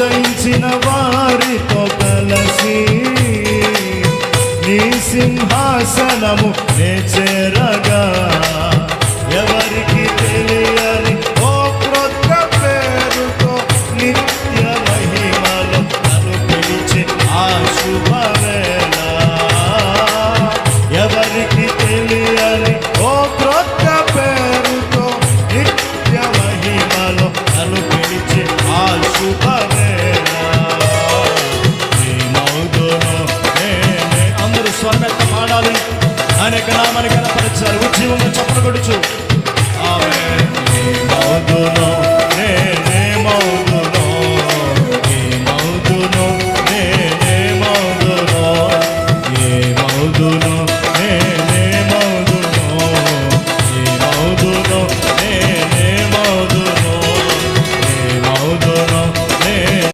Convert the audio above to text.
జయించిన వారితో కలిసి నీ సింహాసనము నే చేరగా ఎవరికి తెలియని ఓ క్రొత్త పేరుతో నిత్య మహిమలో నన్ను పిలిచే ఆ శుభవేళ ఎవరికి తెలియని ఓ క్రొత్త పేరుతో నిత్య మహిమలో నన్ను పిలిచే ఆ శుభవేళ ప్రేమౌదును నేనే. అందరూ స్వరమెత్త పాడాలి. అనేక నామాన్ని కనపరచాలి. ఉద్యమం చప్పలు కొడుచు